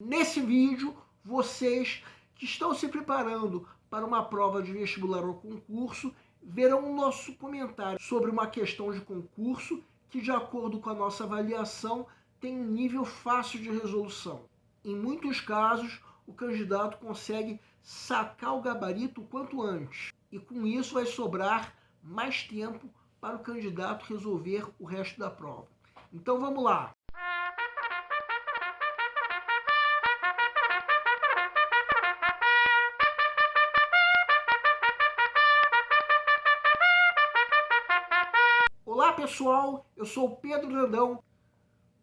Nesse vídeo, vocês que estão se preparando para uma prova de vestibular ou concurso verão o nosso comentário sobre uma questão de concurso que, de acordo com a nossa avaliação, tem um nível fácil de resolução. Em muitos casos, o candidato consegue sacar o gabarito o quanto antes, e com isso vai sobrar mais tempo para o candidato resolver o resto da prova. Então vamos lá! Olá pessoal, eu sou Pedro Grandão,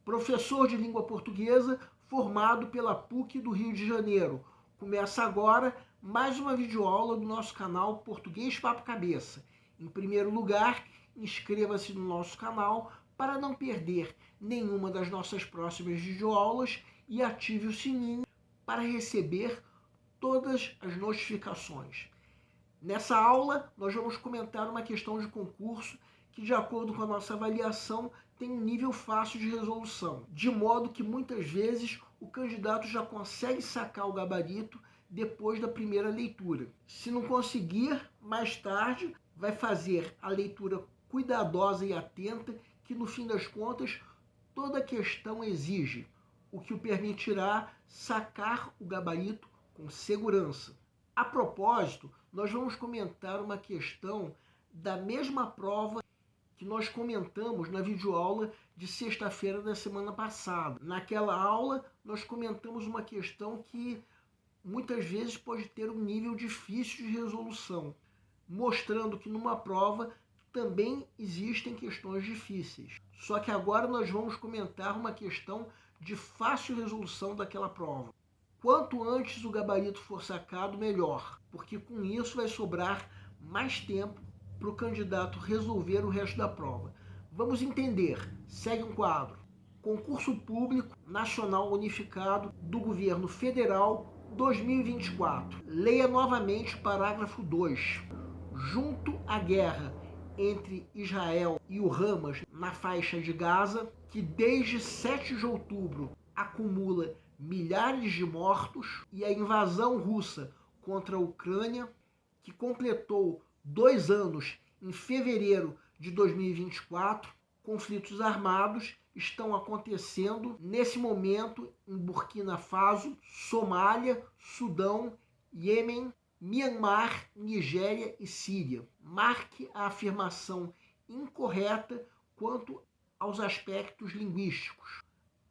professor de língua portuguesa formado pela PUC do Rio de Janeiro. Começa agora mais uma videoaula do nosso canal Português Papo Cabeça. Em primeiro lugar, inscreva-se no nosso canal para não perder nenhuma das nossas próximas videoaulas e ative o sininho para receber todas as notificações. Nessa aula, nós vamos comentar uma questão de concurso que, de acordo com a nossa avaliação, tem um nível fácil de resolução, de modo que muitas vezes o candidato já consegue sacar o gabarito depois da primeira leitura. Se não conseguir, mais tarde vai fazer a leitura cuidadosa e atenta que, no fim das contas, toda questão exige, o que o permitirá sacar o gabarito com segurança. A propósito, nós vamos comentar uma questão da mesma prova que nós comentamos na videoaula de sexta-feira da semana passada. Naquela aula, nós comentamos uma questão que muitas vezes pode ter um nível difícil de resolução, mostrando que numa prova também existem questões difíceis. Só que agora nós vamos comentar uma questão de fácil resolução daquela prova. Quanto antes o gabarito for sacado, melhor, porque com isso vai sobrar mais tempo para o candidato resolver o resto da prova. Vamos entender. Segue um quadro. Concurso Público Nacional Unificado do Governo Federal 2024. Leia novamente o parágrafo 2. Junto à guerra entre Israel e o Hamas na faixa de Gaza, que desde 7 de outubro acumula milhares de mortos, e a invasão russa contra a Ucrânia, que completou 2 anos em fevereiro de 2024, conflitos armados estão acontecendo nesse momento em Burkina Faso, Somália, Sudão, Iêmen, Myanmar, Nigéria e Síria. Marque a afirmação incorreta quanto aos aspectos linguísticos.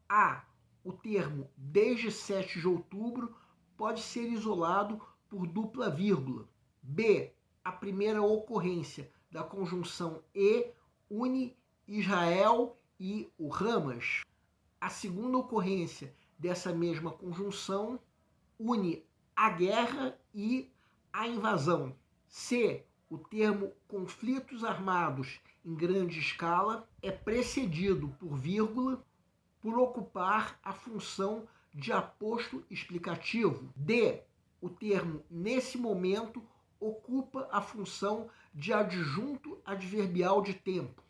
A. O termo desde 7 de outubro pode ser isolado por dupla vírgula. B. A primeira ocorrência da conjunção e une Israel e o Hamas. A segunda ocorrência dessa mesma conjunção une a guerra e a invasão. C. O termo conflitos armados em grande escala é precedido por vírgula por ocupar a função de aposto explicativo. D. O termo nesse momento ocupa a função de adjunto adverbial de tempo.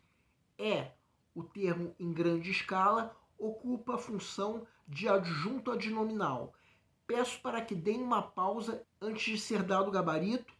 E. O termo em grande escala ocupa a função de adjunto adnominal. Peço para que deem uma pausa antes de ser dado o gabarito.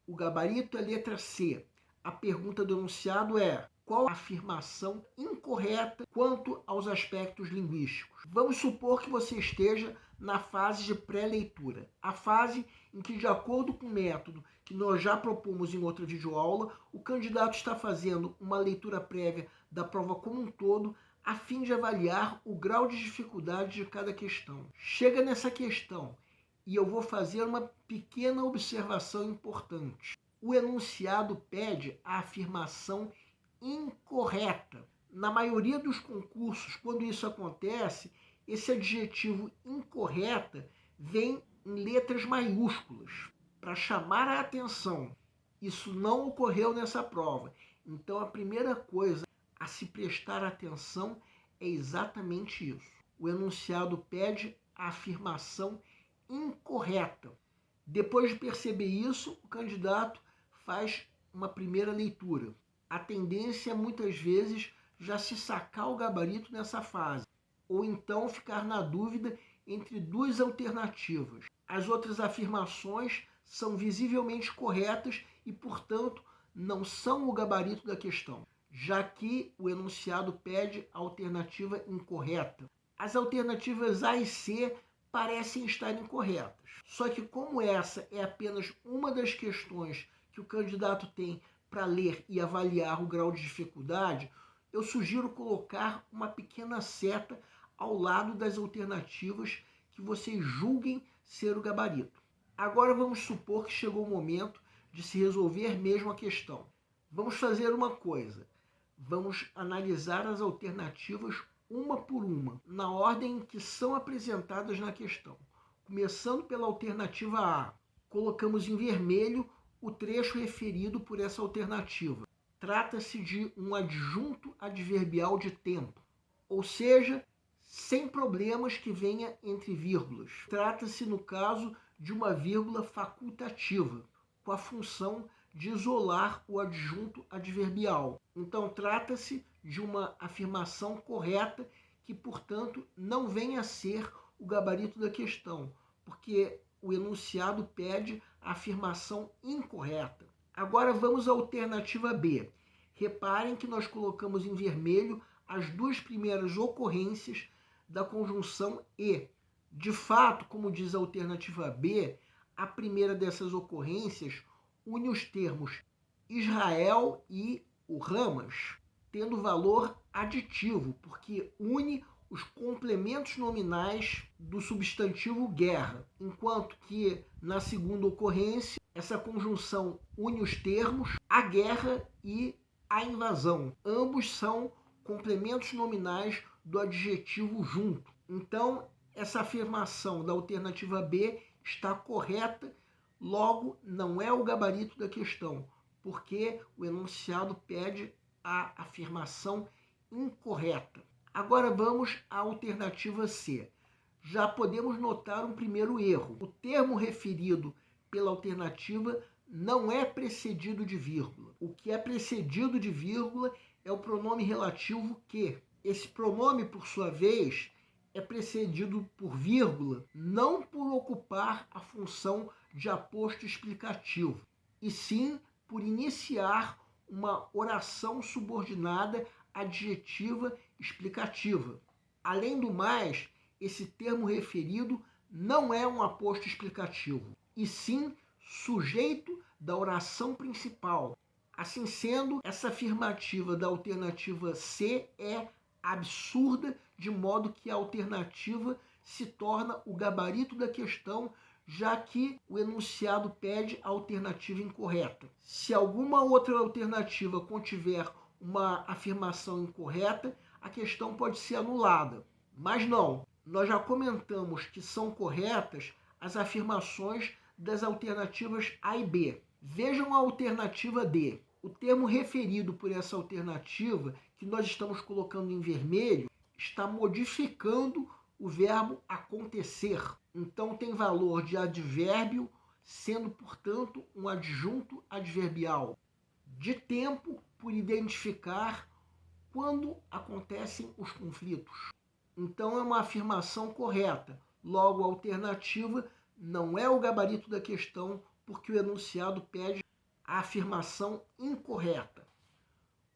O gabarito é letra C. A pergunta do enunciado é: qual a afirmação incorreta quanto aos aspectos linguísticos? Vamos supor que você esteja na fase de pré-leitura, a fase em que, de acordo com o método que nós já propomos em outra videoaula, o candidato está fazendo uma leitura prévia da prova como um todo, a fim de avaliar o grau de dificuldade de cada questão. Chega nessa questão e eu vou fazer uma pequena observação importante. O enunciado pede a afirmação incorreta. Na maioria dos concursos, quando isso acontece, esse adjetivo incorreta vem em letras maiúsculas para chamar a atenção. Isso não ocorreu nessa prova. Então a primeira coisa a se prestar atenção é exatamente isso. O enunciado pede a afirmação incorreta. Depois de perceber isso, o candidato faz uma primeira leitura. A tendência é muitas vezes já se sacar o gabarito nessa fase, ou então ficar na dúvida entre duas alternativas. As outras afirmações são visivelmente corretas e, portanto, não são o gabarito da questão, já que o enunciado pede a alternativa incorreta. As alternativas A e C parecem estar incorretas. Só que como essa é apenas uma das questões que o candidato tem para ler e avaliar o grau de dificuldade, eu sugiro colocar uma pequena seta ao lado das alternativas que vocês julguem ser o gabarito. Agora vamos supor que chegou o momento de se resolver mesmo a questão. Vamos fazer uma coisa. Vamos analisar as alternativas uma por uma, na ordem que são apresentadas na questão. Começando pela alternativa A, colocamos em vermelho o trecho referido por essa alternativa. Trata-se de um adjunto adverbial de tempo, ou seja, sem problemas que venha entre vírgulas. Trata-se, no caso, de uma vírgula facultativa, com a função de isolar o adjunto adverbial. Então, trata-se de uma afirmação correta que, portanto, não vem a ser o gabarito da questão, porque o enunciado pede a afirmação incorreta. Agora vamos à alternativa B. Reparem que nós colocamos em vermelho as duas primeiras ocorrências da conjunção e. De fato, como diz a alternativa B, a primeira dessas ocorrências une os termos Israel e o Ramas, tendo valor aditivo, porque une os complementos nominais do substantivo guerra, enquanto que na segunda ocorrência essa conjunção une os termos a guerra e a invasão. Ambos são complementos nominais do adjetivo junto. Então, essa afirmação da alternativa B está correta, logo não é o gabarito da questão, porque o enunciado pede a afirmação incorreta. Agora vamos à alternativa C. Já podemos notar um primeiro erro. O termo referido pela alternativa não é precedido de vírgula. O que é precedido de vírgula é o pronome relativo que. Esse pronome, por sua vez, é precedido por vírgula, não por ocupar a função de aposto explicativo, e sim por iniciar uma oração subordinada adjetiva explicativa. Além do mais, esse termo referido não é um aposto explicativo, e sim sujeito da oração principal. Assim sendo, essa afirmativa da alternativa C é absurda, de modo que a alternativa se torna o gabarito da questão, já que o enunciado pede a alternativa incorreta. Se alguma outra alternativa contiver uma afirmação incorreta, a questão pode ser anulada. Mas não, nós já comentamos que são corretas as afirmações das alternativas A e B. Vejam a alternativa D. O termo referido por essa alternativa, que nós estamos colocando em vermelho, está modificando o verbo acontecer. Então tem valor de advérbio, sendo, portanto, um adjunto adverbial. De tempo, por identificar quando acontecem os conflitos. Então é uma afirmação correta. Logo, a alternativa não é o gabarito da questão, porque o enunciado pede a afirmação incorreta.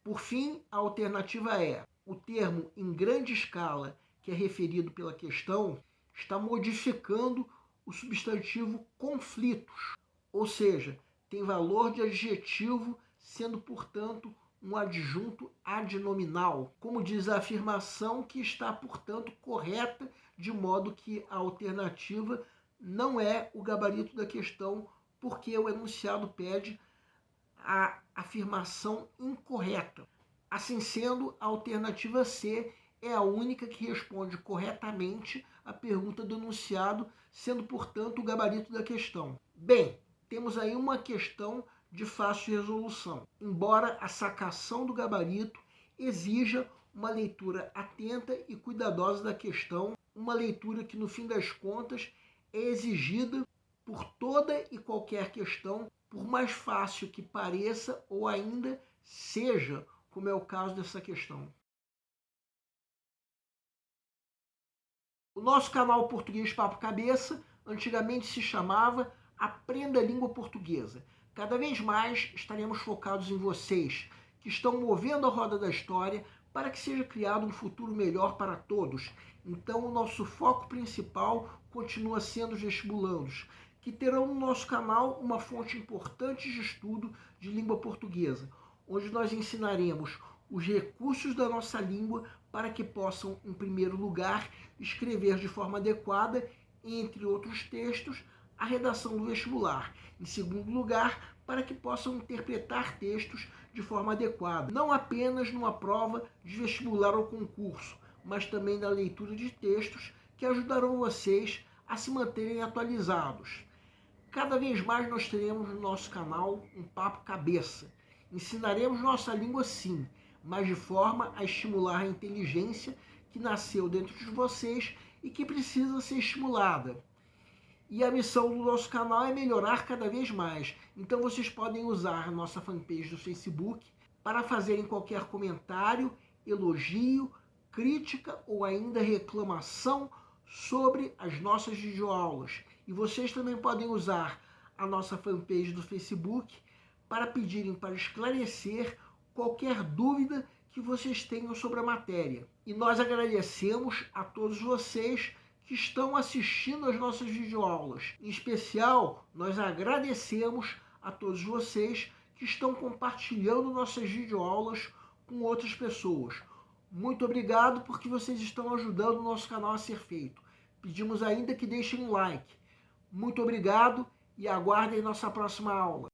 Por fim, a alternativa é: o termo em grande escala, que é referido pela questão, está modificando o substantivo conflitos, ou seja, tem valor de adjetivo, sendo, portanto, um adjunto adnominal. Como diz a afirmação, que está, portanto, correta, de modo que a alternativa não é o gabarito da questão, porque o enunciado pede a afirmação incorreta. Assim sendo, a alternativa C é a única que responde corretamente à pergunta do enunciado, sendo, portanto, o gabarito da questão. Bem, temos aí uma questão de fácil resolução, embora a sacação do gabarito exija uma leitura atenta e cuidadosa da questão, uma leitura que, no fim das contas, é exigida por toda e qualquer questão, por mais fácil que pareça ou ainda seja, como é o caso dessa questão. O nosso canal Português Papo Cabeça antigamente se chamava Aprenda a Língua Portuguesa. Cada vez mais estaremos focados em vocês, que estão movendo a roda da história para que seja criado um futuro melhor para todos. Então, o nosso foco principal continua sendo os vestibulandos, que terão no nosso canal uma fonte importante de estudo de língua portuguesa, onde nós ensinaremos os recursos da nossa língua para que possam, em primeiro lugar, escrever de forma adequada, entre outros textos, a redação do vestibular. Em segundo lugar, para que possam interpretar textos de forma adequada, não apenas numa prova de vestibular ou concurso, mas também na leitura de textos que ajudarão vocês a se manterem atualizados. Cada vez mais nós teremos no nosso canal um papo cabeça. Ensinaremos nossa língua sim, mas de forma a estimular a inteligência que nasceu dentro de vocês e que precisa ser estimulada. E a missão do nosso canal é melhorar cada vez mais. Então vocês podem usar a nossa fanpage do Facebook para fazerem qualquer comentário, elogio, crítica ou ainda reclamação sobre as nossas videoaulas. E vocês também podem usar a nossa fanpage do Facebook para pedirem para esclarecer qualquer dúvida que vocês tenham sobre a matéria. E nós agradecemos a todos vocês que estão assistindo às nossas videoaulas. Em especial, nós agradecemos a todos vocês que estão compartilhando nossas videoaulas com outras pessoas. Muito obrigado porque vocês estão ajudando o nosso canal a ser feito. Pedimos ainda que deixem um like. Muito obrigado e aguardem nossa próxima aula.